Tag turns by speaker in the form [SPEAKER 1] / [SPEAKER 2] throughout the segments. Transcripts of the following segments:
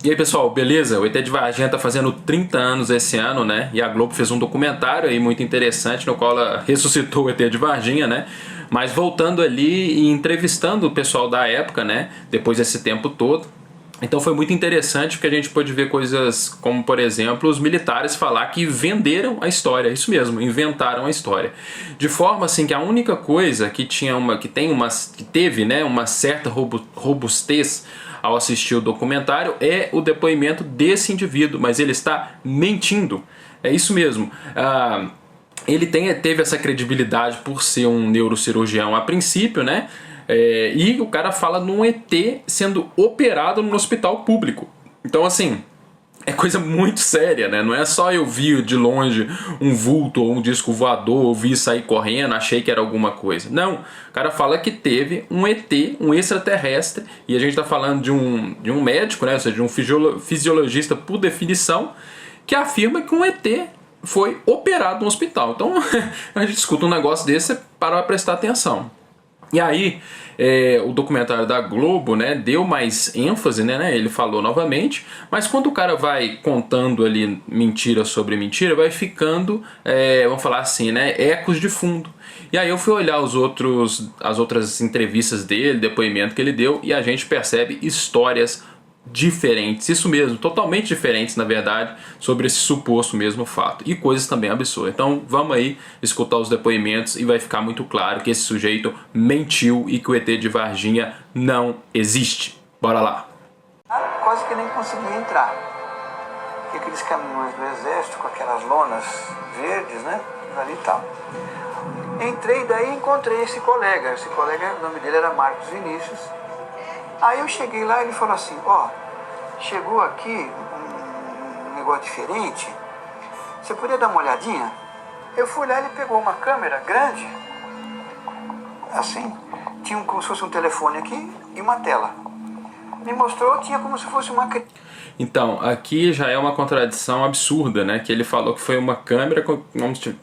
[SPEAKER 1] E aí pessoal, beleza? O ET de Varginha tá fazendo 30 anos esse ano, né? E a Globo fez um documentário aí muito interessante no qual ela ressuscitou o ET de Varginha, né? Mas voltando ali e entrevistando o pessoal da época, né? Depois desse tempo todo. Então foi muito interessante porque a gente pôde ver coisas como, por exemplo, os militares falar que venderam a história, isso mesmo, inventaram a história. De forma assim que a única coisa que teve, né, uma certa robustez ao assistir o documentário é o depoimento desse indivíduo, mas ele está mentindo. É isso mesmo. Ele teve essa credibilidade por ser um neurocirurgião a princípio, né? E o cara fala num ET sendo operado no hospital público. Então, assim, é coisa muito séria, né? Não é só eu vi de longe um vulto ou um disco voador, ou vi sair correndo, achei que era alguma coisa. Não, o cara fala que teve um ET, um extraterrestre, e a gente tá falando de um médico, né? Ou seja, de um fisiologista por definição, que afirma que um ET foi operado no hospital. Então, a gente escuta um negócio desse, você para pra prestar atenção. E aí, o documentário da Globo, né, deu mais ênfase, né, ele falou novamente, mas quando o cara vai contando ali mentira sobre mentira, vai ficando, vamos falar assim, né, ecos de fundo. E aí eu fui olhar as outras entrevistas dele, depoimento que ele deu, e a gente percebe histórias diferentes, isso mesmo, totalmente diferentes na verdade, sobre esse suposto mesmo fato, e coisas também absurdas. Então vamos aí escutar os depoimentos e vai ficar muito claro que esse sujeito mentiu e que o ET de Varginha não existe. Bora lá.
[SPEAKER 2] Quase que nem consegui entrar, porque aqueles caminhões do exército com aquelas lonas verdes, né, ali e tal. Entrei, daí encontrei esse colega, o nome dele era Marcos Vinícius. Aí eu cheguei lá e ele falou assim, chegou aqui um negócio diferente, você podia dar uma olhadinha? Eu fui lá, ele pegou uma câmera grande, assim, tinha como se fosse um telefone aqui e uma tela. Me mostrou, tinha como se fosse uma...
[SPEAKER 1] Então, aqui já é uma contradição absurda, né? Que ele falou que foi uma câmera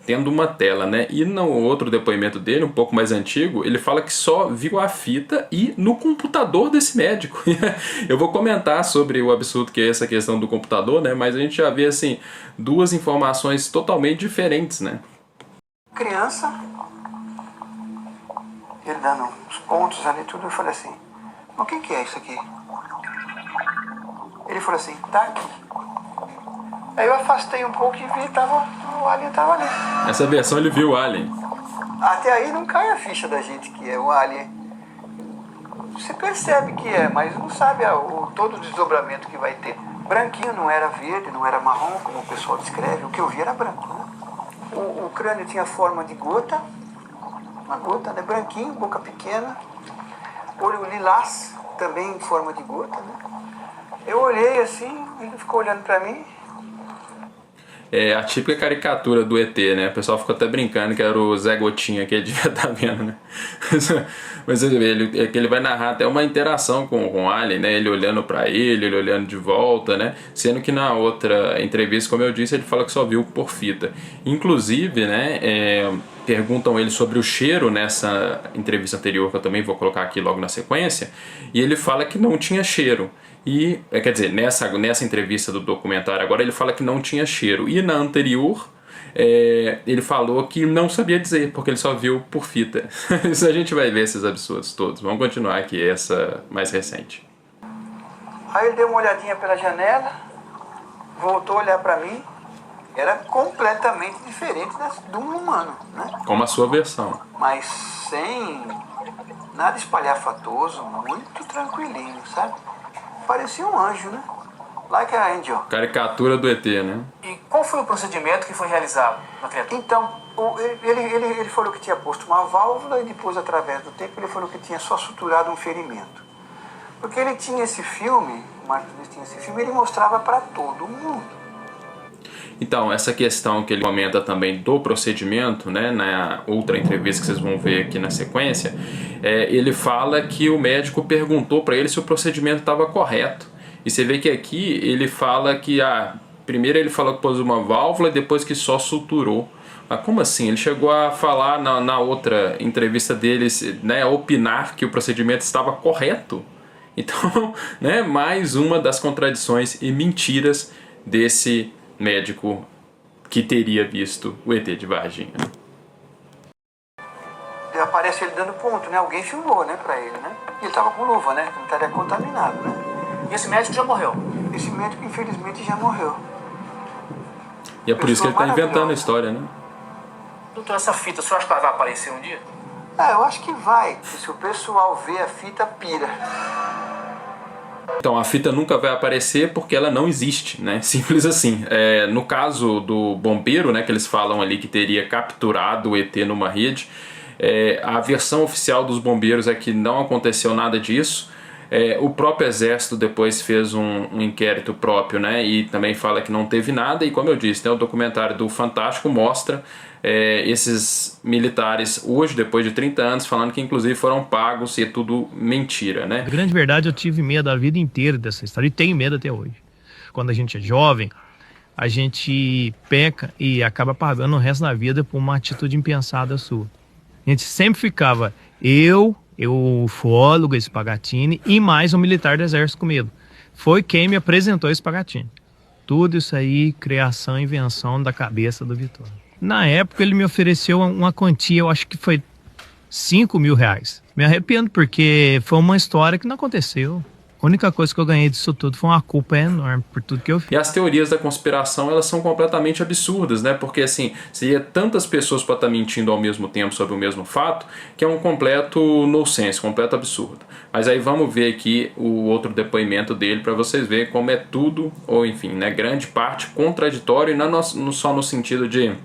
[SPEAKER 1] tendo uma tela, né? E no outro depoimento dele, um pouco mais antigo, ele fala que só viu a fita e no computador desse médico. Eu vou comentar sobre o absurdo que é essa questão do computador, né? Mas a gente já vê, assim, duas informações totalmente diferentes, né?
[SPEAKER 2] Criança, ele dando os pontos ali, tudo, eu falei assim, o que é isso aqui? Ele falou assim, tá aqui. Aí eu afastei um pouco e vi, o alien tava ali.
[SPEAKER 1] Essa versão ele viu o alien.
[SPEAKER 2] Até aí não cai a ficha da gente que é o alien. Você percebe que é, mas não sabe todo o desdobramento que vai ter. Branquinho não era verde, não era marrom, como o pessoal descreve. O que eu vi era branco, né? O crânio tinha forma de gota, uma gota, né? Branquinho, boca pequena. Olho lilás, também em forma de gota, né? Eu olhei assim, ele ficou olhando pra mim.
[SPEAKER 1] É a típica caricatura do ET, né? O pessoal ficou até brincando que era o Zé Gotinha que ele devia estar vendo, né? Mas ele vai narrar até uma interação com o Alien, né? Ele olhando pra ele olhando de volta, né? Sendo que na outra entrevista, como eu disse, ele fala que só viu por fita. Inclusive, né? Perguntam ele sobre o cheiro nessa entrevista anterior, que eu também vou colocar aqui logo na sequência, e ele fala que não tinha cheiro. E, quer dizer, nessa entrevista do documentário agora ele fala que não tinha cheiro. E na anterior ele falou que não sabia dizer, porque ele só viu por fita. Isso a gente vai ver esses absurdos todos. Vamos continuar aqui, essa mais recente.
[SPEAKER 2] Aí ele deu uma olhadinha pela janela, voltou a olhar pra mim. Era completamente diferente de um humano, né?
[SPEAKER 1] Como a sua versão.
[SPEAKER 2] Mas sem nada espalhafatoso, muito tranquilinho, sabe? Parecia um anjo, né? Like an angel.
[SPEAKER 1] Caricatura do ET, né?
[SPEAKER 3] E qual foi o procedimento que foi realizado na criatura?
[SPEAKER 2] Então, ele falou que tinha posto uma válvula e depois, através do tempo, ele falou que tinha só suturado um ferimento. Porque ele tinha esse filme, o Marcos tinha esse filme, ele mostrava para todo mundo.
[SPEAKER 1] Então, essa questão que ele comenta também do procedimento, né, na outra entrevista que vocês vão ver aqui na sequência, ele fala que o médico perguntou para ele se o procedimento estava correto. E você vê que aqui ele fala que, primeiro ele falou que pôs uma válvula e depois que só suturou. Mas como assim? Ele chegou a falar na outra entrevista dele, né, opinar que o procedimento estava correto. Então, né, mais uma das contradições e mentiras desse médico que teria visto o ET de Varginha.
[SPEAKER 2] Aparece ele dando ponto, né? Alguém filmou, né, pra ele, né? E ele tava com luva, né? Não estaria contaminado, né?
[SPEAKER 3] E esse médico já morreu?
[SPEAKER 2] Esse médico, infelizmente, já morreu.
[SPEAKER 1] E é por isso que ele está inventando a história, né?
[SPEAKER 3] Doutor, essa fita, o senhor acha que ela vai aparecer um dia?
[SPEAKER 2] Eu acho que vai. Se o pessoal ver a fita, pira.
[SPEAKER 1] Então, a fita nunca vai aparecer porque ela não existe, né? Simples assim. No caso do bombeiro, né, que eles falam ali que teria capturado o ET numa rede, a versão oficial dos bombeiros é que não aconteceu nada disso. O próprio Exército depois fez um inquérito próprio, né, e também fala que não teve nada, e como eu disse, né, o documentário do Fantástico mostra esses militares hoje, depois de 30 anos, falando que inclusive foram pagos e é tudo mentira, né?
[SPEAKER 4] A grande verdade, eu tive medo a vida inteira dessa história e tenho medo até hoje. Quando a gente é jovem, a gente peca e acaba pagando o resto da vida por uma atitude impensada sua. A gente sempre ficava, eu, o ufólogo, esse Pagatini, e mais um militar do exército com medo. Foi quem me apresentou esse Pagatini. Tudo isso aí, criação e invenção da cabeça do Vitor. Na época ele me ofereceu uma quantia, eu acho que foi R$5.000. Me arrependo porque foi uma história que não aconteceu. A única coisa que eu ganhei disso tudo foi uma culpa enorme por tudo que eu fiz.
[SPEAKER 1] E as teorias da conspiração, elas são completamente absurdas, né? Porque assim, seria tantas pessoas para estar mentindo ao mesmo tempo sobre o mesmo fato, que é um completo nonsense, completo absurdo. Mas aí vamos ver aqui o outro depoimento dele para vocês verem como é tudo, ou enfim, né, grande parte contraditório, e não só no sentido de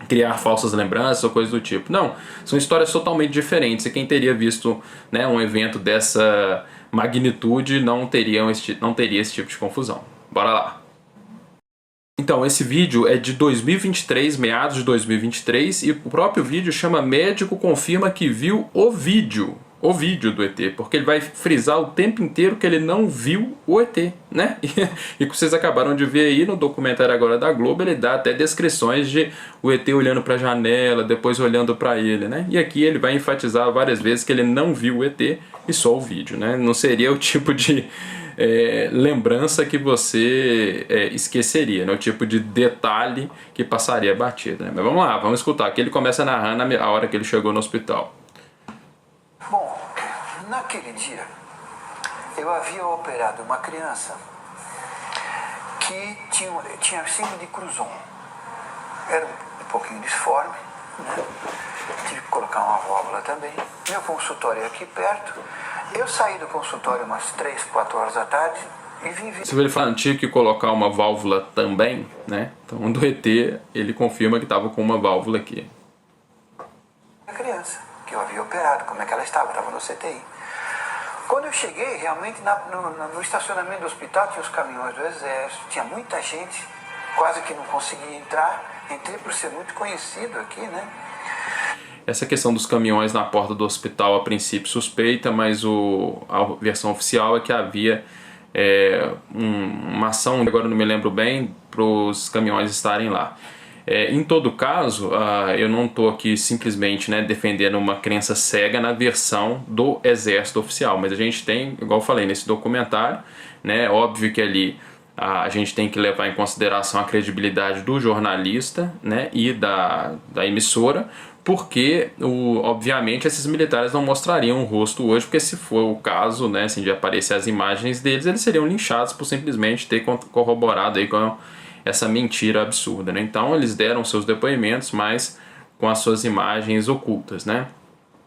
[SPEAKER 1] criar falsas lembranças ou coisa do tipo. Não, são histórias totalmente diferentes, e quem teria visto, né, um evento dessa magnitude não teria esse tipo de confusão. Bora lá. Então, esse vídeo é de 2023, meados de 2023, e o próprio vídeo chama Médico Confirma que Viu o Vídeo do ET, porque ele vai frisar o tempo inteiro que ele não viu o ET, né? E que vocês acabaram de ver aí no documentário agora da Globo, ele dá até descrições de o ET olhando para a janela, depois olhando para ele, né? E aqui ele vai enfatizar várias vezes que ele não viu o ET e só o vídeo, né? Não seria o tipo de lembrança que você esqueceria, né? O tipo de detalhe que passaria batido, né? Mas vamos lá, vamos escutar. Aqui ele começa narrando a hora que ele chegou no hospital.
[SPEAKER 2] Bom, naquele dia eu havia operado uma criança que tinha síndrome de Crouzon. Era um pouquinho disforme, né? Tive que colocar uma válvula também. Meu consultório é aqui perto. Eu saí do consultório umas 3, 4 horas da tarde e vim ver.
[SPEAKER 1] Se ele falando, tive que colocar uma válvula também, né? Então do ET ele confirma que estava com uma válvula aqui.
[SPEAKER 2] A criança que eu havia operado, como é que ela estava no CTI. Quando eu cheguei, realmente no estacionamento do hospital tinha os caminhões do Exército, tinha muita gente, quase que não conseguia entrar. Entrei por ser muito conhecido aqui, né?
[SPEAKER 1] Essa questão dos caminhões na porta do hospital, a princípio suspeita, mas a versão oficial é que havia uma ação, agora não me lembro bem, para os caminhões estarem lá. Em todo caso, eu não estou aqui simplesmente, né, defendendo uma crença cega na versão do Exército oficial, mas a gente tem, igual eu falei nesse documentário, né, óbvio que ali a gente tem que levar em consideração a credibilidade do jornalista, né, e da emissora, porque, obviamente, esses militares não mostrariam o rosto hoje, porque se for o caso, né, assim, de aparecer as imagens deles, eles seriam linchados por simplesmente ter corroborado aí com essa mentira absurda, né? Então eles deram seus depoimentos, mas com as suas imagens ocultas, né?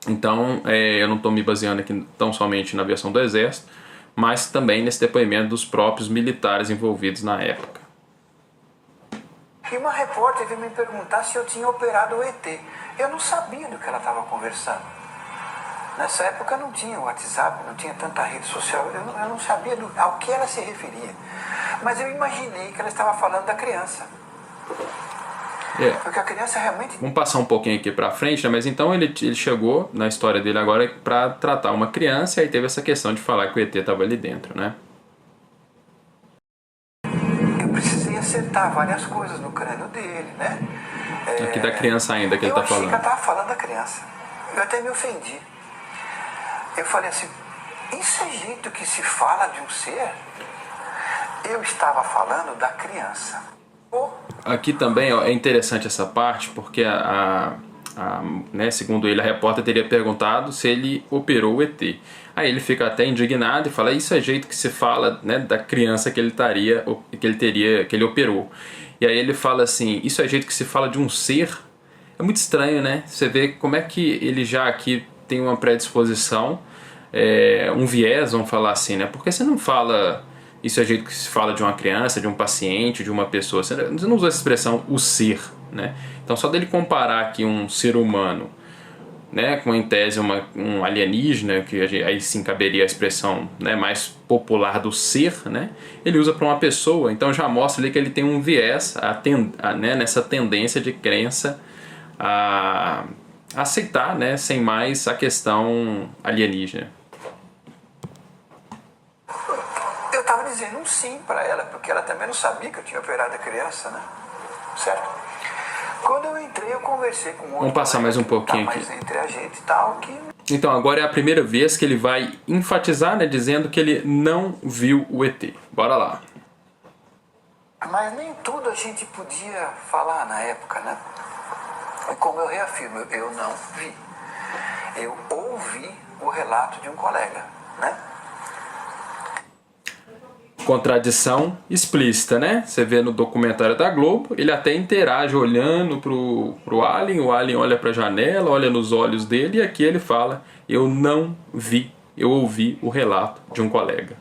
[SPEAKER 1] Então eu não estou me baseando aqui tão somente na versão do Exército, mas também nesse depoimento dos próprios militares envolvidos na época.
[SPEAKER 2] E uma repórter veio me perguntar se eu tinha operado o ET. Eu não sabia do que ela estava conversando. Nessa época não tinha WhatsApp, não tinha tanta rede social, eu não sabia ao que ela se referia. Mas eu imaginei que ela estava falando da criança. Porque a criança realmente...
[SPEAKER 1] Vamos passar um pouquinho aqui pra frente, né? Mas então ele chegou na história dele agora para tratar uma criança, e aí teve essa questão de falar que o ET estava ali dentro, né?
[SPEAKER 2] Eu precisei acertar várias coisas no crânio dele, né?
[SPEAKER 1] Aqui da criança ainda que ele está falando.
[SPEAKER 2] Eu achei que ela estava falando da criança. Eu até me ofendi. Eu falei assim, Isso é jeito que se fala de um ser? Eu estava falando da criança.
[SPEAKER 1] Aqui também ó, é interessante essa parte, porque né, segundo ele, a repórter teria perguntado se ele operou o ET. Aí ele fica até indignado e fala: isso é jeito que se fala, né, da criança que ele operou. E aí ele fala assim: isso é jeito que se fala de um ser? É muito estranho, né? Você vê como é que ele já aqui tem uma predisposição, um viés, vamos falar assim, né? Porque você não fala isso é jeito que se fala de uma criança, de um paciente, de uma pessoa. Você não usa essa expressão o ser, né? Então só dele comparar aqui um ser humano, né, com em tese um alienígena, que aí sim caberia a expressão, né, mais popular do ser, né, ele usa para uma pessoa, então já mostra ali que ele tem um viés né, nessa tendência de crença a aceitar, né, sem mais a questão alienígena.
[SPEAKER 2] Eu estava dizendo um sim para ela, porque ela também não sabia que eu tinha operado a criança, né? Certo? Quando eu entrei, eu conversei com outro.
[SPEAKER 1] Vamos passar mais um pouquinho aqui.
[SPEAKER 2] Mais entre a gente e tal, que...
[SPEAKER 1] Então, agora é a primeira vez que ele vai enfatizar, né, dizendo que ele não viu o ET. Bora lá.
[SPEAKER 2] Mas nem tudo a gente podia falar na época, né? E como eu reafirmo, eu não vi. Eu ouvi o relato de um colega, né?
[SPEAKER 1] Contradição explícita, né? Você vê no documentário da Globo, ele até interage olhando pro Alien, o Alien olha pra janela, olha nos olhos dele, e aqui ele fala: eu não vi, eu ouvi o relato de um colega.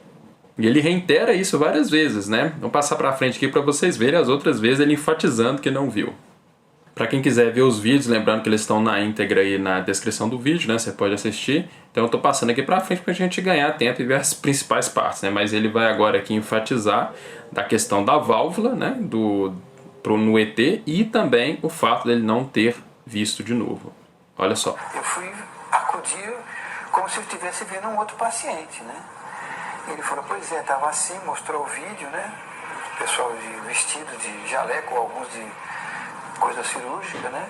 [SPEAKER 1] E ele reitera isso várias vezes, né? Vamos passar pra frente aqui para vocês verem as outras vezes ele enfatizando que não viu. Para quem quiser ver os vídeos, lembrando que eles estão na íntegra aí na descrição do vídeo, né? Você pode assistir. Então eu estou passando aqui para frente para a gente ganhar tempo e ver as principais partes, né? Mas ele vai agora aqui enfatizar da questão da válvula, né? No ET, e também o fato dele não ter visto de novo. Olha só.
[SPEAKER 2] Eu fui acudir como se eu estivesse vendo um outro paciente, né? Ele falou: pois é, estava assim, mostrou o vídeo, né? O pessoal vestido de jaleco, alguns de coisa cirúrgica, né?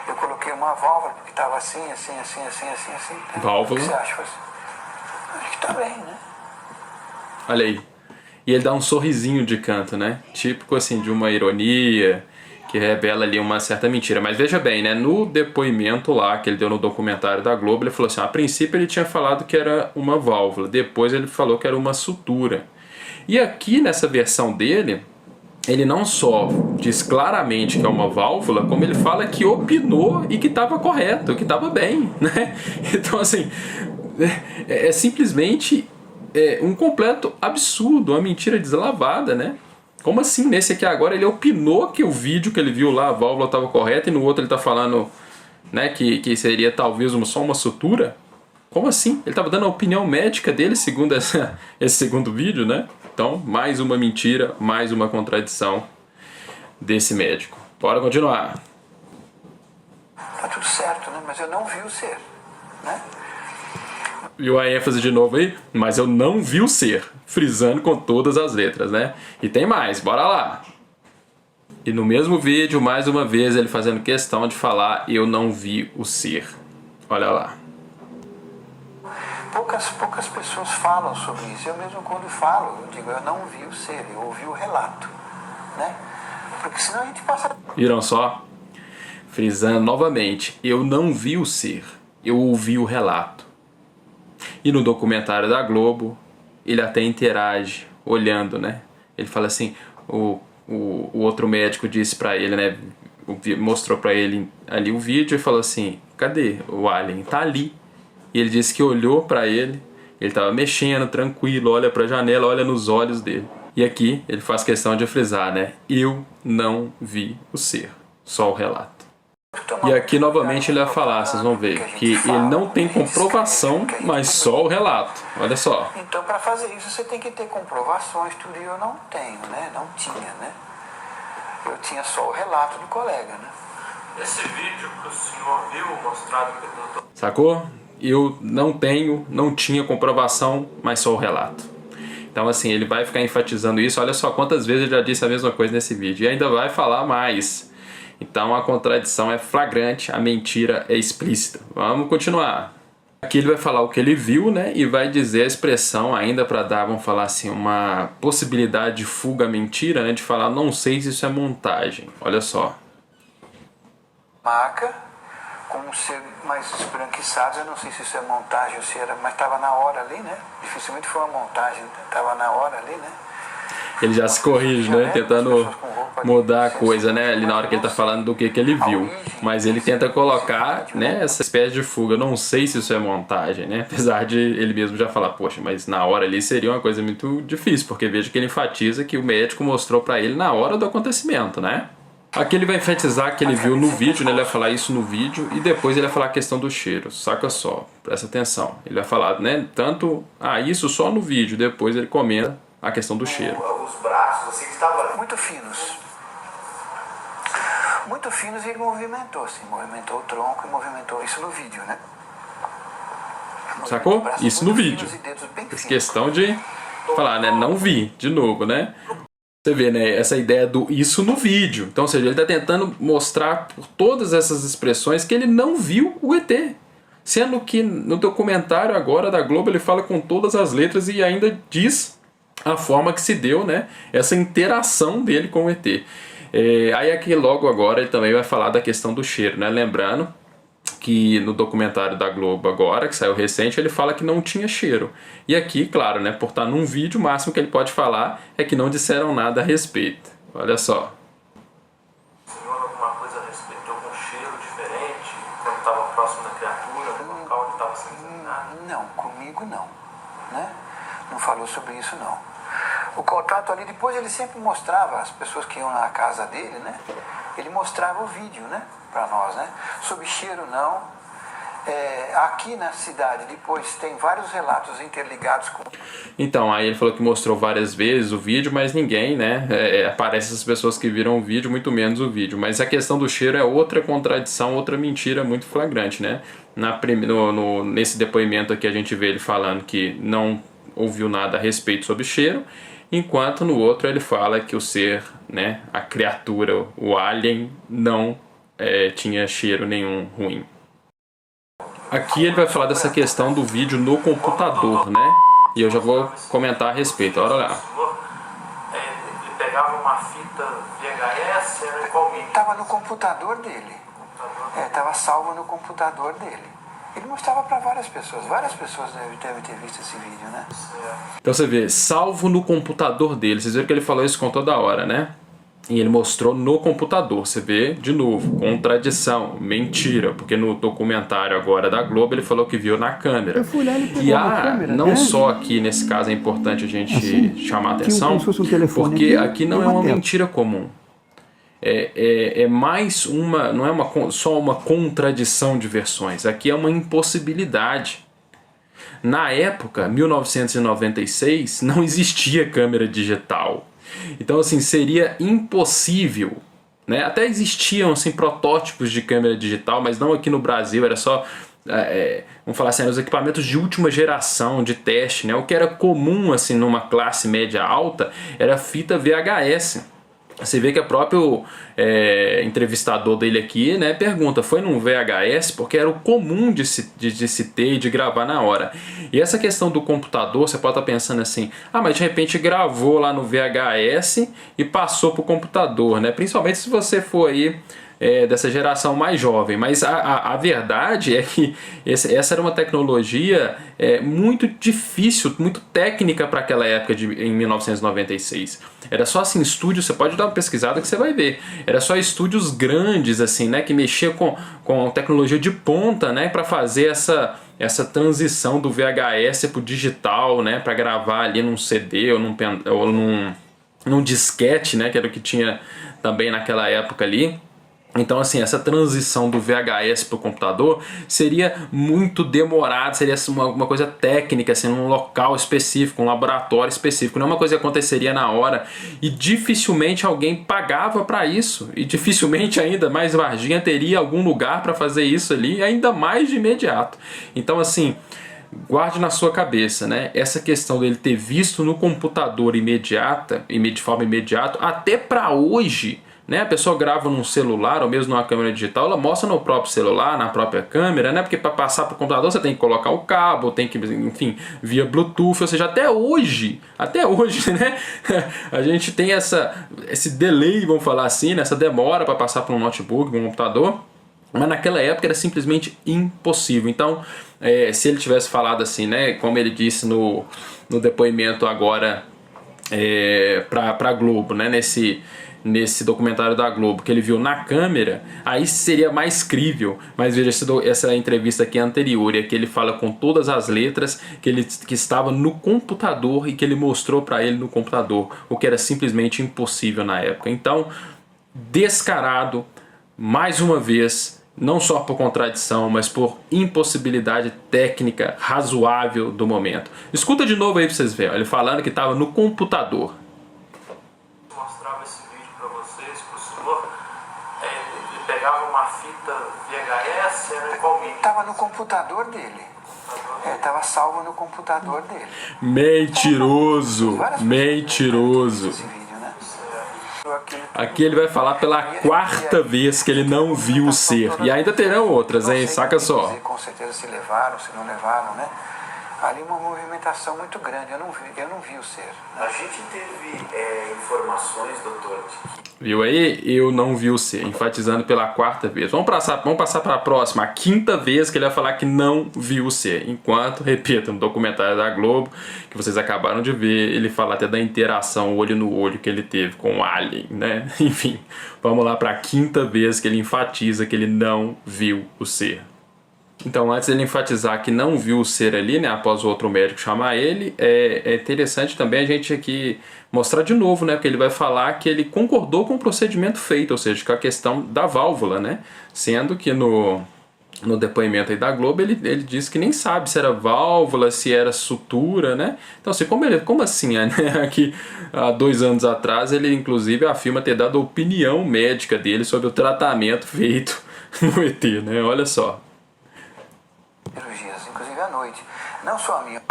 [SPEAKER 2] Eu coloquei uma válvula porque estava assim.
[SPEAKER 1] Válvula?
[SPEAKER 2] O que você acha? Acho que está bem, né?
[SPEAKER 1] Olha aí. E ele dá um sorrisinho de canto, né? Típico assim de uma ironia que revela ali uma certa mentira. Mas veja bem, né? No depoimento lá que ele deu no documentário da Globo, ele falou assim: a princípio ele tinha falado que era uma válvula, depois ele falou que era uma sutura. E aqui nessa versão dele, ele não só diz claramente que é uma válvula, como ele fala que opinou e que estava correto, que estava bem, né? Então, assim, é simplesmente um completo absurdo, uma mentira deslavada, né? Como assim? Nesse aqui agora ele opinou que o vídeo que ele viu lá, a válvula estava correta, e no outro ele está falando, né, que seria talvez só uma sutura? Como assim? Ele estava dando a opinião médica dele segundo esse segundo vídeo, né? Então, mais uma mentira, mais uma contradição desse médico. Bora continuar.
[SPEAKER 2] Tá tudo certo, né? Mas eu não vi o ser, né?
[SPEAKER 1] Viu a ênfase de novo aí? Mas eu não vi o ser, frisando com todas as letras, né? E tem mais, bora lá. E no mesmo vídeo, mais uma vez, ele fazendo questão de falar: eu não vi o ser. Olha lá.
[SPEAKER 2] Poucas pessoas falam sobre isso. Eu mesmo quando falo, eu digo: eu não vi o ser, eu ouvi o relato, né? Porque senão a gente passa...
[SPEAKER 1] Viram só? Frisando novamente: eu não vi o ser, eu ouvi o relato. E no documentário da Globo, ele até interage, olhando, né? Ele fala assim, o outro médico disse pra ele, né? Mostrou pra ele ali o vídeo e falou assim: cadê o alien? Tá ali. E ele disse que olhou pra ele, ele estava mexendo, tranquilo, olha pra janela, olha nos olhos dele. E aqui ele faz questão de frisar, né? Eu não vi o ser, só o relato. E aqui novamente ele vai falar, vocês vão ver, que ele não tem comprovação, mas só o relato. Olha só.
[SPEAKER 2] Então, para fazer isso, você tem que ter comprovações, tudo, e eu não tenho, né? Não tinha, né? Eu tinha só o relato do colega, né?
[SPEAKER 3] Esse vídeo que o senhor viu mostrado pelo doutor...
[SPEAKER 1] Sacou? Eu não tinha comprovação, mas só o relato. Então assim, ele vai ficar enfatizando isso. Olha só quantas vezes ele já disse a mesma coisa nesse vídeo. E ainda vai falar mais. Então a contradição é flagrante, a mentira é explícita. Vamos continuar. Aqui ele vai falar o que ele viu, né, e vai dizer a expressão ainda para dar, vamos falar assim, uma possibilidade de fuga mentira, né, de falar, não sei se isso é montagem. Olha só.
[SPEAKER 2] Maca, com um ser mais esbranquiçado, eu não sei se isso é montagem ou se era, mas estava na hora ali, né? Dificilmente foi uma montagem, estava na hora ali, né?
[SPEAKER 1] Ele já se corrige, né? Tentando mudar a coisa, né? Ali na hora que ele tá falando do que ele viu. Mas ele tenta colocar, né, essa espécie de fuga. Não sei se isso é montagem, né? Apesar de ele mesmo já falar, poxa, mas na hora ali seria uma coisa muito difícil, porque veja que ele enfatiza que o médico mostrou pra ele na hora do acontecimento, né? Aqui ele vai enfatizar que ele viu no vídeo, né? Ele vai falar isso no vídeo e depois ele vai falar a questão do cheiro. Saca só, presta atenção. Ele vai falar, né? Tanto, isso só no vídeo, depois ele comenta a questão do cheiro.
[SPEAKER 3] Os braços, assim, que estavam
[SPEAKER 2] muito finos. Muito finos e ele movimentou, assim, movimentou o tronco e movimentou isso no vídeo, né?
[SPEAKER 1] Sacou? Isso no vídeo. Essa questão de falar, né? Não vi, de novo, né? Você vê, né? Essa ideia do isso no vídeo. Então, ou seja, ele está tentando mostrar por todas essas expressões que ele não viu o ET. Sendo que no documentário agora da Globo ele fala com todas as letras e ainda diz a forma que se deu, né, essa interação dele com o ET. Aí aqui logo agora ele também vai falar da questão do cheiro, né? Lembrando que no documentário da Globo agora, que saiu recente, ele fala que não tinha cheiro. E aqui, claro, né, por estar num vídeo, o máximo que ele pode falar é que não disseram nada a respeito. Olha só.
[SPEAKER 3] O senhor alguma coisa a respeito de algum cheiro diferente quando estava próximo da criatura, no local onde estava sendo nada?
[SPEAKER 2] Não, comigo não, né? Não falou sobre isso não. O contato ali, depois ele sempre mostrava, as pessoas que iam na casa dele, né? Ele mostrava o vídeo, né? Para nós, né? Sobre cheiro não. Aqui na cidade, depois tem vários relatos interligados com...
[SPEAKER 1] Então, aí ele falou que mostrou várias vezes o vídeo, mas ninguém, né? Aparece as pessoas que viram o vídeo, muito menos o vídeo. Mas a questão do cheiro é outra contradição, outra mentira muito flagrante, né? Nesse depoimento aqui a gente vê ele falando que não ouviu nada a respeito sobre cheiro, enquanto no outro ele fala que o ser, né, a criatura, o alien, não tinha cheiro nenhum ruim. Aqui ele vai falar dessa questão do vídeo no computador, né? E eu já vou comentar a respeito, olha lá.
[SPEAKER 3] Ele pegava uma fita VHS, era qual mídia?
[SPEAKER 2] Estava no computador dele. Estava salvo no computador dele. Ele mostrava para várias pessoas devem ter visto esse vídeo, né?
[SPEAKER 1] Então você vê, salvo no computador dele. Vocês viram que ele falou isso com toda hora, né? E ele mostrou no computador. Você vê, de novo, contradição, mentira. Porque no documentário agora da Globo ele falou que viu na câmera.
[SPEAKER 5] Eu fui lá, ele pegou
[SPEAKER 1] E
[SPEAKER 5] câmera,
[SPEAKER 1] não
[SPEAKER 5] né?
[SPEAKER 1] só aqui nesse caso é importante a gente chamar a atenção,
[SPEAKER 5] como se fosse um telefone
[SPEAKER 1] porque
[SPEAKER 5] aqui,
[SPEAKER 1] aqui não é
[SPEAKER 5] uma
[SPEAKER 1] uma
[SPEAKER 5] tela.
[SPEAKER 1] mentira comum. É mais uma, não é só uma contradição de versões, aqui é uma impossibilidade. Na época, 1996, não existia câmera digital. Então, assim, seria impossível, né? Até existiam, assim, protótipos de câmera digital, mas não aqui no Brasil, era só, vamos falar assim, os equipamentos de última geração, de teste, né? O que era comum, assim, numa classe média alta, era fita VHS. Você vê que o próprio entrevistador dele aqui, né, pergunta, foi num VHS? Porque era o comum de se ter e de gravar na hora. E essa questão do computador, você pode estar pensando assim, mas de repente gravou lá no VHS e passou para o computador, né? Principalmente se você for aí dessa geração mais jovem, mas a verdade é que essa era uma tecnologia muito difícil, muito técnica para aquela época em 1996. Era só assim, estúdios, você pode dar uma pesquisada que você vai ver, era só estúdios grandes assim, né, que mexiam com tecnologia de ponta, né, para fazer essa transição do VHS para o digital, né, para gravar ali num CD ou num disquete, né, que era o que tinha também naquela época ali. Então, assim, essa transição do VHS para o computador seria muito demorada, seria uma coisa técnica, assim, num local específico, um laboratório específico. Não é uma coisa que aconteceria na hora. E dificilmente alguém pagava para isso. E dificilmente ainda mais Varginha teria algum lugar para fazer isso ali, ainda mais de imediato. Então, assim, guarde na sua cabeça, né? Essa questão dele ter visto no computador de forma imediata, até para hoje, né? A pessoa grava num celular ou mesmo numa câmera digital, ela mostra no próprio celular, na própria câmera, né? Porque para passar para o computador você tem que colocar o cabo, tem que, enfim, via Bluetooth, ou seja, até hoje, né? A gente tem esse delay, vamos falar assim, né? Essa demora para passar para um notebook, para um computador. Mas naquela época era simplesmente impossível. Então, se ele tivesse falado assim, né, como ele disse no depoimento agora para a Globo, né, nesse documentário da Globo, que ele viu na câmera, aí seria mais crível. Mas veja, essa entrevista aqui anterior, é que ele fala com todas as letras que estava no computador e que ele mostrou para ele no computador, o que era simplesmente impossível na época. Então, descarado, mais uma vez, não só por contradição, mas por impossibilidade técnica razoável do momento. Escuta de novo aí pra vocês verem, ele falando que estava no computador.
[SPEAKER 3] Mostrava esse vídeo para vocês, pro senhor, ele pegava uma fita VHS, era qual mídia?
[SPEAKER 2] Estava no computador dele. Estava salvo no computador dele.
[SPEAKER 1] Mentiroso, mentiroso.
[SPEAKER 2] Esse vídeo, né?
[SPEAKER 1] Aqui ele vai falar pela quarta vez que ele não viu o ser. E ainda terão outras, hein? Saca só.
[SPEAKER 2] Com certeza se levaram, se não levaram, né? Ali uma movimentação muito grande. Eu não vi o ser.
[SPEAKER 3] A gente teve informações, doutor,
[SPEAKER 1] Viu aí? Eu não vi o ser, enfatizando pela quarta vez. Vamos passar para a próxima, a quinta vez que ele vai falar que não viu o ser. Enquanto, repito, no documentário da Globo, que vocês acabaram de ver, ele fala até da interação olho no olho que ele teve com o Alien, né? Enfim, vamos lá para a quinta vez que ele enfatiza que ele não viu o ser. Então, antes dele enfatizar que não viu o ser ali, né, após o outro médico chamar ele, é interessante também a gente aqui mostrar de novo, né, porque ele vai falar que ele concordou com o procedimento feito, ou seja, com a questão da válvula, né, sendo que no depoimento aí da Globo ele disse que nem sabe se era válvula, se era sutura, né, então assim, como assim, né, aqui há 2 anos atrás ele inclusive afirma ter dado a opinião médica dele sobre o tratamento feito no ET, né, olha só.
[SPEAKER 2] Cirurgias, inclusive à noite. Não só a minha, que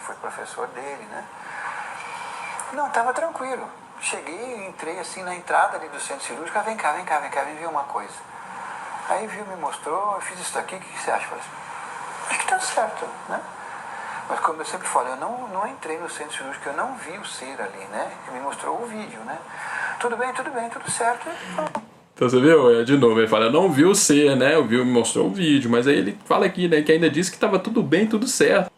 [SPEAKER 2] foi professor dele, né? Não, estava tranquilo. Cheguei, entrei assim na entrada ali do centro cirúrgico. Vem cá, vem ver uma coisa. Aí viu, me mostrou, eu fiz isso daqui, o que você acha? Eu falei assim, acho que tá certo, né? Mas como eu sempre falo, eu não entrei no centro cirúrgico, eu não vi o ser ali, né? Ele me mostrou o vídeo, né? Tudo bem, tudo certo.
[SPEAKER 1] Então você viu? De novo, ele fala, eu não vi o ser, né? Eu vi, me mostrou o vídeo, mas aí ele fala aqui, né, que ainda disse que estava tudo bem, tudo certo.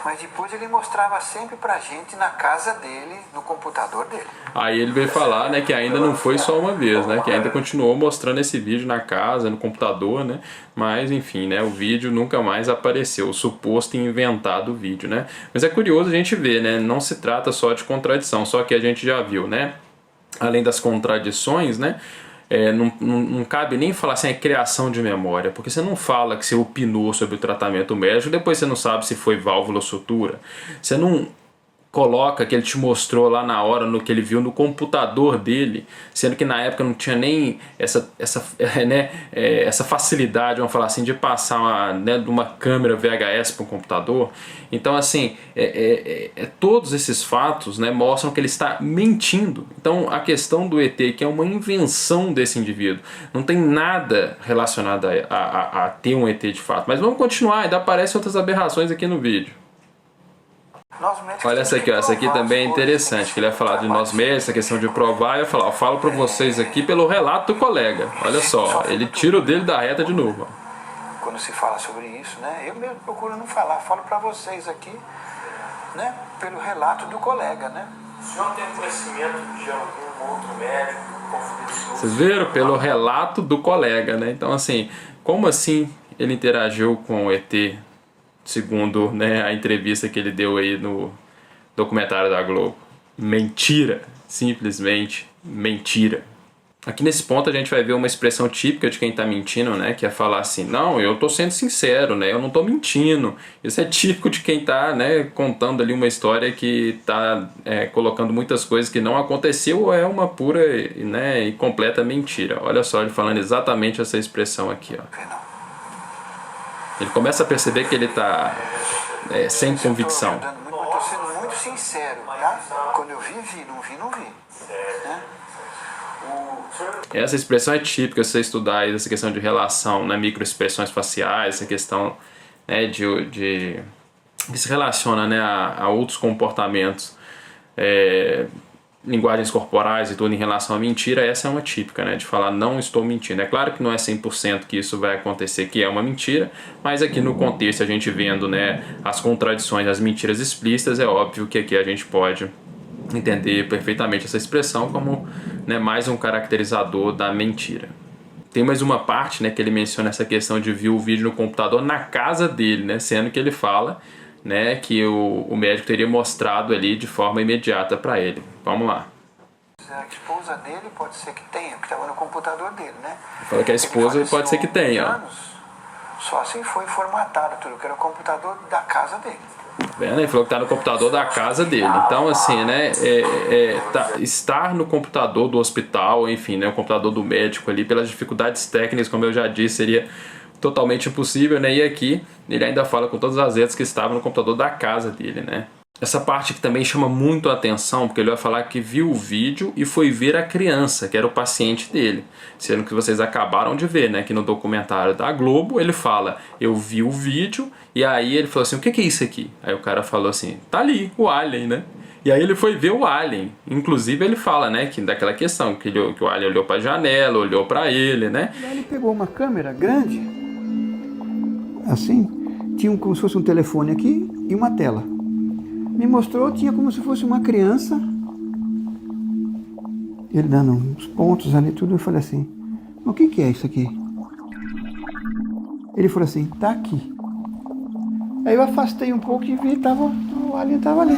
[SPEAKER 2] Mas depois ele mostrava sempre pra gente na casa dele, no computador dele.
[SPEAKER 1] Aí ele veio falar, né, que ainda não foi só uma vez, né, que ainda continuou mostrando esse vídeo na casa, no computador, né, mas enfim, né, o vídeo nunca mais apareceu, o suposto inventado vídeo, né. Mas é curioso a gente ver, né, não se trata só de contradição, só que a gente já viu, né, além das contradições, né, não cabe nem falar assim, é criação de memória, porque você não fala que você opinou sobre o tratamento médico, depois você não sabe se foi válvula ou sutura, você não coloca que ele te mostrou lá na hora, no que ele viu no computador dele, sendo que na época não tinha nem essa facilidade, vamos falar assim, de passar de uma câmera VHS para um computador. Então assim, todos esses fatos, né, mostram que ele está mentindo. Então a questão do ET, que é uma invenção desse indivíduo, não tem nada relacionado a ter um ET de fato. Mas vamos continuar, ainda aparecem outras aberrações aqui no vídeo. Olha essa aqui, ó. Essa aqui também é interessante, que ele vai falar de nós médicos, essa questão de provar, e vai falar, eu falo pra vocês aqui pelo relato do colega. Olha só, ele tira o dele da reta de novo.
[SPEAKER 2] Quando se fala sobre isso, né, eu mesmo procuro não falar, falo pra vocês aqui, né, pelo relato do colega, né.
[SPEAKER 3] O senhor tem conhecimento de algum outro médico confidencioso?
[SPEAKER 1] Vocês viram? Pelo relato do colega, né, então assim, como assim ele interagiu com o ET? Segundo, né, a entrevista que ele deu aí no documentário da Globo. Mentira, simplesmente mentira. Aqui nesse ponto a gente vai ver uma expressão típica de quem está mentindo, né, que é falar assim, não, eu estou sendo sincero, né, eu não estou mentindo. Isso é típico de quem está, né, contando ali uma história que está colocando muitas coisas que não aconteceu ou é uma pura, né, e completa mentira. Olha só ele falando exatamente essa expressão aqui, ó. Ele começa a perceber que ele está sem convicção.
[SPEAKER 2] Estou sendo muito sincero, tá? Quando eu vi, não vi, não vi. Né?
[SPEAKER 1] Essa expressão é típica se você estudar aí essa questão de relação, né, microexpressões faciais, essa questão, né, que se relaciona, né, a outros comportamentos, linguagens corporais e tudo em relação à mentira. Essa é uma típica, né, de falar não estou mentindo. É claro que não é 100% que isso vai acontecer, que é uma mentira, mas aqui no contexto a gente vendo, né, as contradições, as mentiras explícitas, é óbvio que aqui a gente pode entender perfeitamente essa expressão como, né, mais um caracterizador da mentira. Tem mais uma parte, né, que ele menciona essa questão de ver o vídeo no computador na casa dele, né, sendo que ele fala, né, que o médico teria mostrado ali de forma imediata para ele. Vamos lá.
[SPEAKER 2] A esposa dele pode ser que tenha, que estava no computador dele, né?
[SPEAKER 1] Fala que a esposa pode ser que tenha.
[SPEAKER 2] Só assim foi formatado tudo, que era o computador da casa dele.
[SPEAKER 1] Vendo? Ele falou que está no computador da casa dele. Então, assim, né, estar no computador do hospital, enfim, né, o computador do médico ali, pelas dificuldades técnicas, como eu já disse, seria totalmente impossível, né? E aqui ele ainda fala com todas as letras que estavam no computador da casa dele, né? Essa parte que também chama muito a atenção, porque ele vai falar que viu o vídeo e foi ver a criança, que era o paciente dele. Sendo que vocês acabaram de ver, né? Que no documentário da Globo ele fala, eu vi o vídeo, e aí ele falou assim, o que é isso aqui? Aí o cara falou assim, tá ali, o Alien, né? E aí ele foi ver o Alien. Inclusive ele fala, né, que daquela questão, que o Alien olhou pra janela, olhou pra ele, né?
[SPEAKER 2] E aí ele pegou uma câmera grande, assim, tinha como se fosse um telefone aqui e uma tela. Me mostrou, tinha como se fosse uma criança. Ele dando uns pontos ali, tudo. Eu falei assim, o que é isso aqui? Ele falou assim, tá aqui. Aí eu afastei um pouco e vi, o alien estava ali.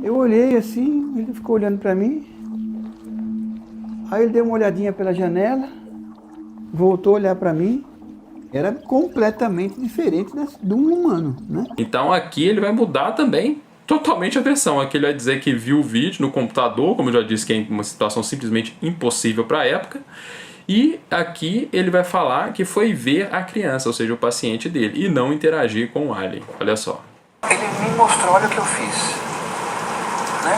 [SPEAKER 2] Eu olhei assim, ele ficou olhando para mim. Aí ele deu uma olhadinha pela janela, voltou a olhar para mim. Era completamente diferente de um humano, né?
[SPEAKER 1] Então aqui ele vai mudar também totalmente a versão. Aqui ele vai dizer que viu o vídeo no computador, como eu já disse, que é uma situação simplesmente impossível para a época. E aqui ele vai falar que foi ver a criança, ou seja, o paciente dele, e não interagir com o alien. Olha só.
[SPEAKER 2] Ele me mostrou, olha o que eu fiz, né?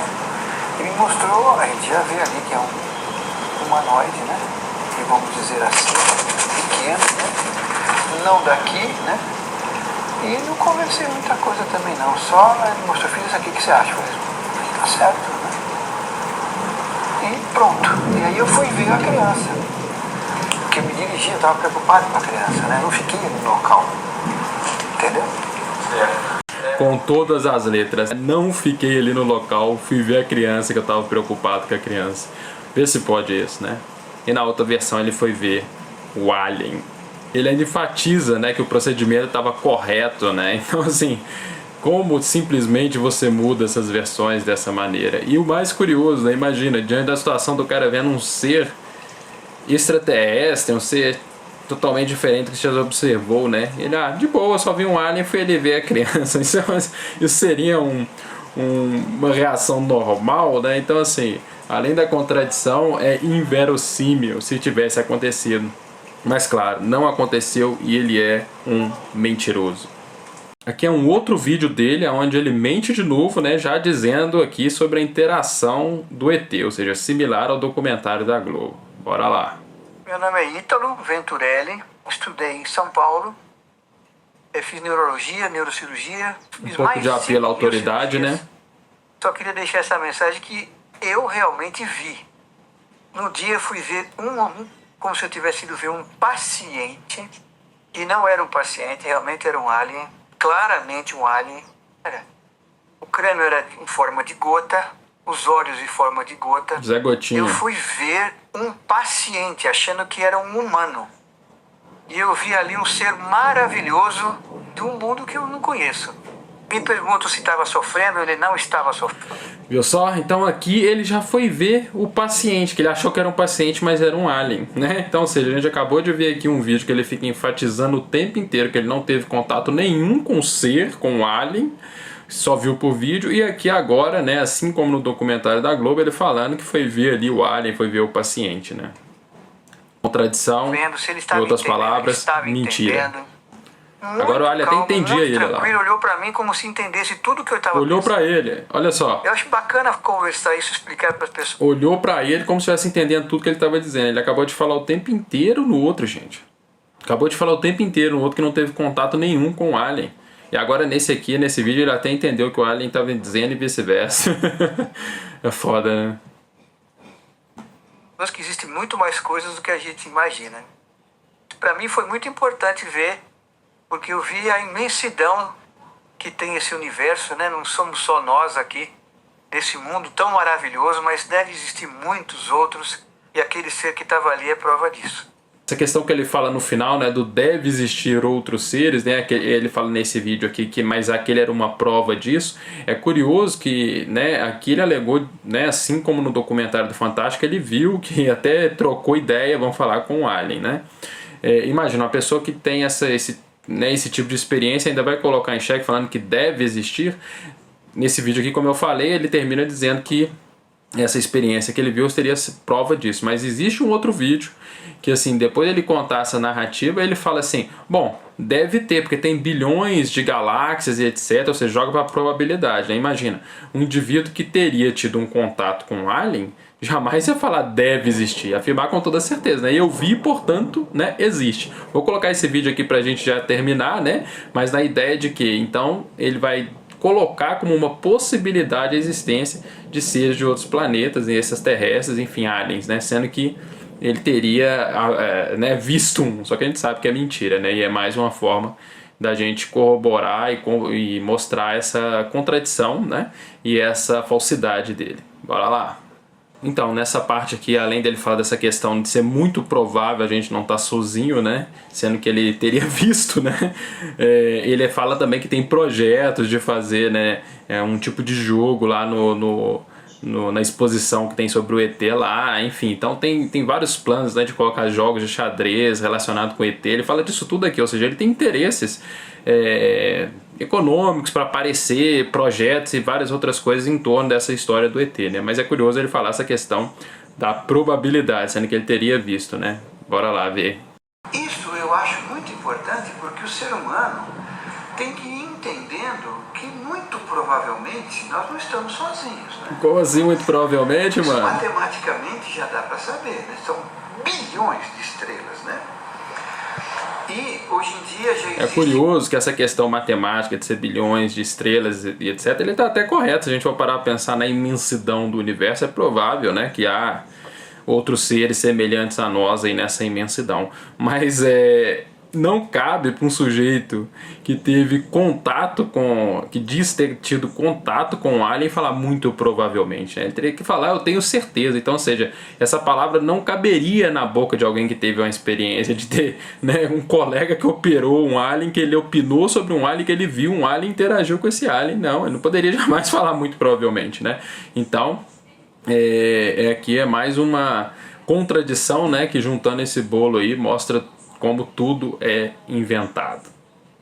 [SPEAKER 2] Ele me mostrou, a gente já vê ali que é um humanoide, né? E vamos dizer assim, pequeno, né? Não daqui, né? E não conversei muita coisa também não, só ele mostrou, fiz isso aqui, o que você acha? Eu falei, tá certo, né? E pronto, e aí eu fui ver a criança, porque eu me dirigia, eu estava preocupado com a criança, né? Eu não fiquei no local, entendeu?
[SPEAKER 1] Com todas as letras, não fiquei ali no local, fui ver a criança, que eu estava preocupado com a criança. Vê se pode isso, né? E na outra versão ele foi ver o alien. Ele ainda enfatiza, né, que o procedimento estava correto, né? Então, assim, como simplesmente você muda essas versões dessa maneira? E o mais curioso, né, imagina, diante da situação do cara vendo um ser extraterrestre, um ser totalmente diferente do que você já observou, né? Ele, de boa, só vi um alien e foi ele ver a criança. Isso seria uma reação normal, né? Então, assim, além da contradição, é inverossímil se tivesse acontecido. Mas claro, não aconteceu e ele é um mentiroso. Aqui é um outro vídeo dele, onde ele mente de novo, né, já dizendo aqui sobre a interação do ET, ou seja, similar ao documentário da Globo. Bora lá.
[SPEAKER 2] Meu nome é Ítalo Venturelli, estudei em São Paulo, fiz neurologia, neurocirurgia.
[SPEAKER 1] Um pouco de apelo à autoridade, né?
[SPEAKER 2] Só queria deixar essa mensagem que eu realmente vi. No dia eu fui ver como se eu tivesse ido ver um paciente, e não era um paciente, realmente era um alien, claramente um alien. O crânio era em forma de gota, os olhos em forma de gota.
[SPEAKER 1] Zé Gotinha.
[SPEAKER 2] Eu fui ver um paciente, achando que era um humano. E eu vi ali um ser maravilhoso de um mundo que eu não conheço. Me pergunto se estava sofrendo, ele não estava sofrendo.
[SPEAKER 1] Viu só? Então aqui ele já foi ver o paciente, que ele achou que era um paciente, mas era um alien, né? Então, ou seja, a gente acabou de ver aqui um vídeo que ele fica enfatizando o tempo inteiro que ele não teve contato nenhum com o ser, com o alien, só viu por vídeo, e aqui agora, né, assim como no documentário da Globo, ele falando que foi ver ali o alien, foi ver o paciente, né? Contradição,
[SPEAKER 2] Se ele estava
[SPEAKER 1] em outras
[SPEAKER 2] entendendo,
[SPEAKER 1] palavras,
[SPEAKER 2] estava
[SPEAKER 1] mentira.
[SPEAKER 2] entendendo.
[SPEAKER 1] Agora o Alien até entendia ele lá.
[SPEAKER 2] Tranquilo, olhou pra mim como se entendesse tudo que eu tava
[SPEAKER 1] Olhou pra ele, olha só.
[SPEAKER 2] Eu acho bacana conversar isso, explicar para as pessoas.
[SPEAKER 1] Olhou pra ele como se estivesse entendendo tudo que ele estava dizendo. Ele acabou de falar o tempo inteiro no outro, gente. Acabou de falar o tempo inteiro no outro que não teve contato nenhum com o Alien. E agora nesse aqui, nesse vídeo, ele até entendeu o que o Alien estava dizendo e vice-versa. É foda, né?
[SPEAKER 2] Que existem muito mais coisas do que a gente imagina. Para mim foi muito importante ver, porque eu vi a imensidão que tem esse universo, né? Não somos só nós aqui, desse mundo tão maravilhoso, mas deve existir muitos outros, e aquele ser que estava ali é prova disso.
[SPEAKER 1] Essa questão que ele fala no final, né, do deve existir outros seres, né, ele fala nesse vídeo aqui que mas aquele era uma prova disso. É curioso que, né, aqui ele alegou, né, assim como no documentário do Fantástico, ele viu que até trocou ideia, vamos falar, com o Alien, né? Imagina, uma pessoa que tem esse tipo de experiência ainda vai colocar em xeque falando que deve existir. Nesse vídeo aqui, como eu falei, ele termina dizendo que essa experiência que ele viu seria prova disso. Mas existe um outro vídeo que, assim, depois ele contar essa narrativa, ele fala assim, bom, deve ter, porque tem bilhões de galáxias e etc. Ou seja, joga para probabilidade, né? Imagina, um indivíduo que teria tido um contato com um alien jamais ia falar deve existir, afirmar com toda certeza, né? Eu vi, portanto, né, existe. Vou colocar esse vídeo aqui pra gente já terminar, né? Mas na ideia de que, então, ele vai colocar como uma possibilidade a existência de seres de outros planetas, extraterrestres, enfim, aliens, né? Sendo que ele teria né, visto um, só que a gente sabe que é mentira, né? E é mais uma forma da gente corroborar e mostrar essa contradição, né? E essa falsidade dele. Bora lá! Então, nessa parte aqui, além dele falar dessa questão de ser muito provável a gente não estar sozinho, né? Sendo que ele teria visto, né? Ele fala também que tem projetos de fazer, né, um tipo de jogo lá na exposição que tem sobre o ET lá, enfim. Então tem vários planos, né, de colocar jogos de xadrez relacionados com o ET. Ele fala disso tudo aqui, ou seja, ele tem interesses econômicos para aparecer, projetos e várias outras coisas em torno dessa história do ET, né? Mas é curioso ele falar essa questão da probabilidade, sendo que ele teria visto, né? Bora lá ver.
[SPEAKER 2] Isso eu acho muito importante porque o ser humano tem que ir entendendo que muito provavelmente nós não estamos sozinhos, né?
[SPEAKER 1] Como assim muito provavelmente, mano?
[SPEAKER 2] Matematicamente já dá para saber, né? São bilhões de estrelas, né? E hoje em dia já existe...
[SPEAKER 1] É curioso que essa questão matemática de ser bilhões de estrelas e etc, ele está até correto. Se a gente for parar a pensar na imensidão do universo, é provável, né, que há outros seres semelhantes a nós aí nessa imensidão. Mas não cabe para um sujeito que teve contato com... que diz ter tido contato com o alien falar muito provavelmente, né? Ele teria que falar eu tenho certeza. Então, ou seja, essa palavra não caberia na boca de alguém que teve uma experiência de ter, né, um colega que operou um alien, que ele opinou sobre um alien, que ele viu um alien e interagiu com esse alien. Não, ele não poderia jamais falar muito provavelmente, né? Então, aqui é mais uma contradição, né, que juntando esse bolo aí mostra como tudo é inventado.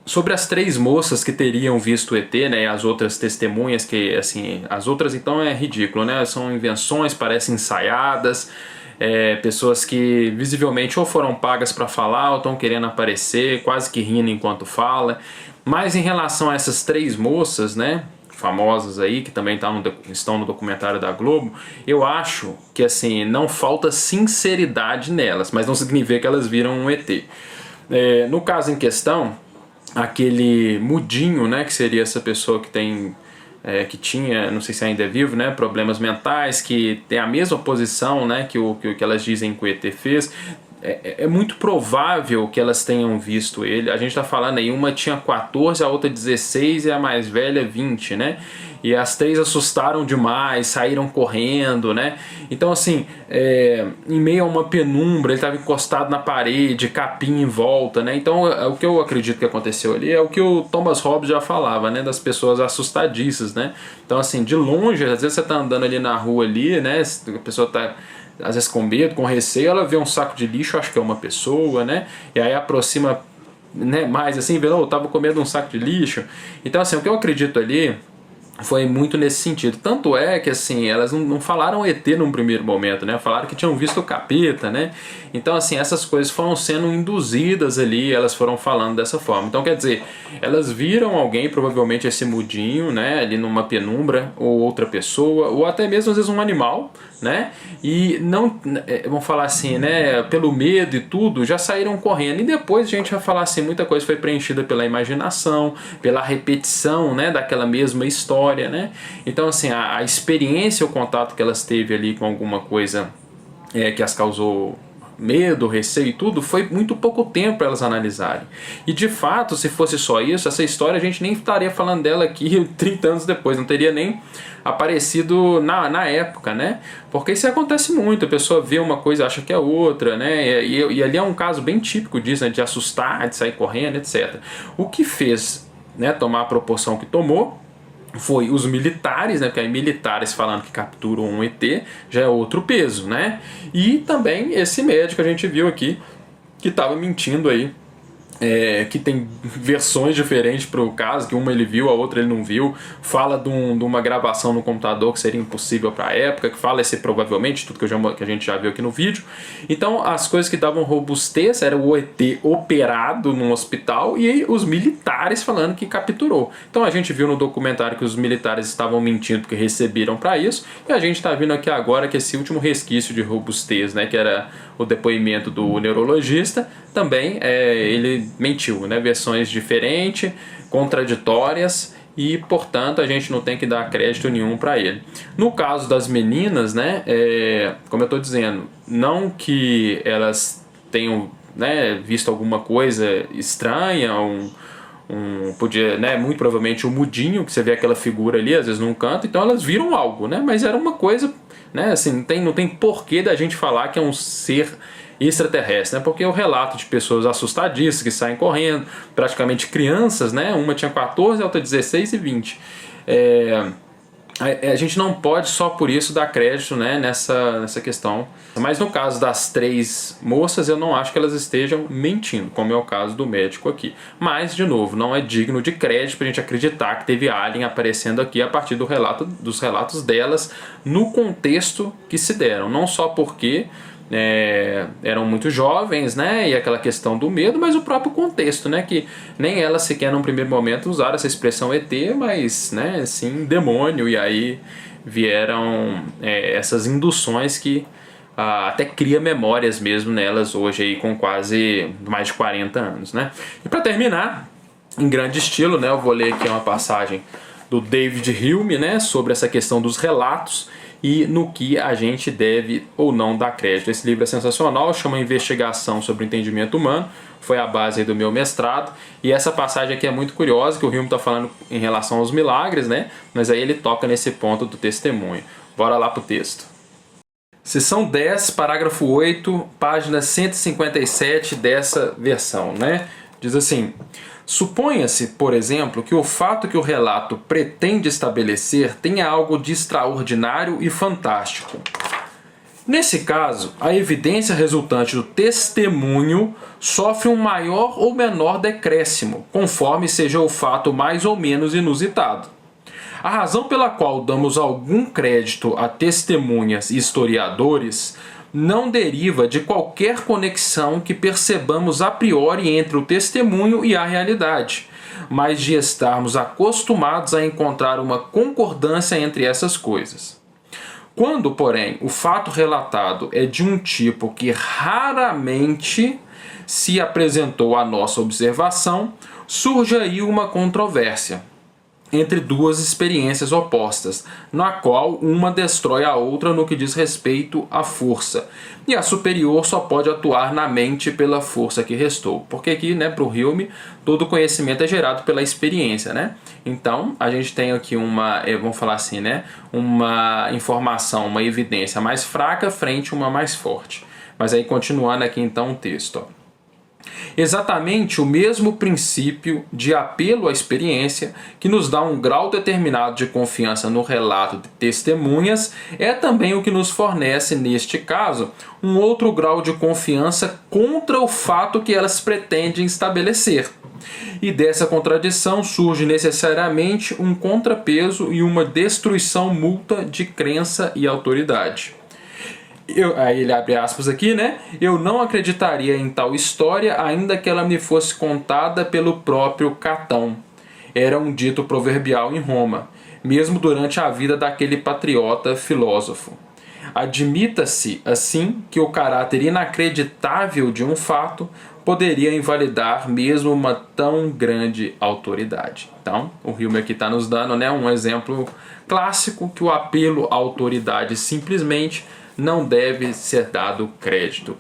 [SPEAKER 1] Sobre as 3 moças que teriam visto o ET, né, e as outras testemunhas que, assim, as outras então é ridículo, né, são invenções, parecem ensaiadas, pessoas que visivelmente ou foram pagas para falar ou estão querendo aparecer, quase que rindo enquanto fala. Mas em relação a essas 3 moças, né, famosas aí, que também estão no documentário da Globo, eu acho que assim, não falta sinceridade nelas, mas não significa que elas viram um ET. No caso em questão, aquele mudinho, né, que seria essa pessoa que tem... que tinha, não sei se ainda é vivo, né, problemas mentais, que tem a mesma posição, né, que elas dizem que o ET fez. É muito provável que elas tenham visto ele. A gente está falando aí, uma tinha 14, a outra 16 e a mais velha 20, né? E as 3 assustaram demais, saíram correndo, né? Então assim, em meio a uma penumbra, ele estava encostado na parede, capim em volta, né? Então o que eu acredito que aconteceu ali é o que o Thomas Hobbes já falava, né? Das pessoas assustadiças, né? Então assim, de longe, às vezes você está andando ali na rua ali, né? A pessoa está... às vezes com medo, com receio, ela vê um saco de lixo, acho que é uma pessoa, né? E aí aproxima, né, mais assim, vê, eu tava com medo de um saco de lixo. Então assim, o que eu acredito ali foi muito nesse sentido. Tanto é que assim, elas não falaram ET num primeiro momento, né? Falaram que tinham visto o capeta, né? Então assim, essas coisas foram sendo induzidas ali, elas foram falando dessa forma. Então quer dizer, elas viram alguém, provavelmente esse mudinho, né? Ali numa penumbra, ou outra pessoa, ou até mesmo às vezes um animal, né? E não, vamos falar assim, né? Pelo medo e tudo, já saíram correndo. E depois a gente vai falar assim, muita coisa foi preenchida pela imaginação, pela repetição, né? Daquela mesma história. Né? Então assim, a experiência, o contato que elas teve ali com alguma coisa que as causou medo, receio e tudo, foi muito pouco tempo para elas analisarem. E de fato, se fosse só isso, essa história a gente nem estaria falando dela aqui 30 anos depois, não teria nem aparecido na época, né? Porque isso acontece muito, a pessoa vê uma coisa, acha que é outra, né? E ali é um caso bem típico disso, né? De assustar, de sair correndo, etc. O que fez, né, tomar a proporção que tomou foi os militares, né? Porque aí militares falando que capturam um ET já é outro peso, né? E também esse médico a gente viu aqui que estava mentindo aí, que tem versões diferentes para o caso, que uma ele viu, a outra ele não viu, fala de uma gravação no computador que seria impossível para a época, que fala esse provavelmente, tudo que a gente já viu aqui no vídeo. Então as coisas que davam robustez era o ET operado num hospital e os militares falando que capturou. Então a gente viu no documentário que os militares estavam mentindo porque receberam para isso, e a gente está vendo aqui agora que esse último resquício de robustez, né, que era o depoimento do neurologista, também ele mentiu, né? Versões diferentes, contraditórias, e portanto a gente não tem que dar crédito nenhum para ele. No caso das meninas, né, como eu estou dizendo, não que elas tenham, né, visto alguma coisa estranha, podia, né, muito provavelmente um mudinho, que você vê aquela figura ali, às vezes num canto, então elas viram algo, né, mas era uma coisa, né, assim, não tem porquê da gente falar que é um ser extraterrestre, né, porque o relato de pessoas assustadíssimas que saem correndo, praticamente crianças, né, uma tinha 14, a outra 16 e 20. A gente não pode só por isso dar crédito, né, nessa questão. Mas no caso das 3 moças, eu não acho que elas estejam mentindo, como é o caso do médico aqui. Mas, de novo, não é digno de crédito para a gente acreditar que teve alien aparecendo aqui a partir dos relatos delas no contexto que se deram. Não só porque eram muito jovens, né, e aquela questão do medo, mas o próprio contexto, né, que nem elas sequer num primeiro momento usaram essa expressão ET, mas, né, sim, demônio, e aí vieram essas induções que até cria memórias mesmo nelas hoje aí com quase mais de 40 anos, né. E para terminar, em grande estilo, né, eu vou ler aqui uma passagem do David Hume, né, sobre essa questão dos relatos e no que a gente deve ou não dar crédito. Esse livro é sensacional, chama Investigação sobre o Entendimento Humano, foi a base aí do meu mestrado, e essa passagem aqui é muito curiosa, que o Hume está falando em relação aos milagres, né? Mas aí ele toca nesse ponto do testemunho. Bora lá pro texto. Seção 10, parágrafo 8, página 157 dessa versão, né? Diz assim: suponha-se, por exemplo, que o fato que o relato pretende estabelecer tenha algo de extraordinário e fantástico. Nesse caso, a evidência resultante do testemunho sofre um maior ou menor decréscimo, conforme seja o fato mais ou menos inusitado. A razão pela qual damos algum crédito a testemunhas e historiadores não deriva de qualquer conexão que percebamos a priori entre o testemunho e a realidade, mas de estarmos acostumados a encontrar uma concordância entre essas coisas. Quando, porém, o fato relatado é de um tipo que raramente se apresentou à nossa observação, surge aí uma controvérsia entre duas experiências opostas, na qual uma destrói a outra no que diz respeito à força, e a superior só pode atuar na mente pela força que restou. Porque aqui, né, para o Hume, todo conhecimento é gerado pela experiência, né? Então, a gente tem aqui vamos falar assim, né, uma informação, uma evidência mais fraca frente a uma mais forte. Mas aí, continuando aqui então o texto, ó. Exatamente o mesmo princípio de apelo à experiência que nos dá um grau determinado de confiança no relato de testemunhas é também o que nos fornece, neste caso, um outro grau de confiança contra o fato que elas pretendem estabelecer. E dessa contradição surge necessariamente um contrapeso e uma destruição mútua de crença e autoridade. Aí ele abre aspas aqui, né? Eu não acreditaria em tal história, ainda que ela me fosse contada pelo próprio Catão. Era um dito proverbial em Roma, mesmo durante a vida daquele patriota filósofo. Admita-se, assim, que o caráter inacreditável de um fato poderia invalidar mesmo uma tão grande autoridade. Então, o Hume aqui está nos dando, né, um exemplo clássico que o apelo à autoridade simplesmente não deve ser dado crédito.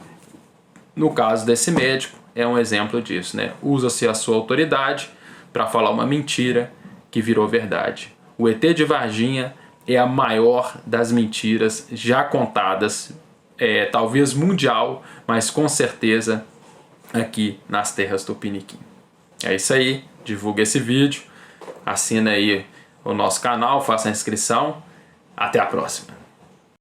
[SPEAKER 1] No caso desse médico, é um exemplo disso, né? Usa-se a sua autoridade para falar uma mentira que virou verdade. O ET de Varginha é a maior das mentiras já contadas, talvez mundial, mas com certeza aqui nas terras Tupiniquim. É isso aí, divulga esse vídeo, assina aí o nosso canal, faça a inscrição. Até a próxima.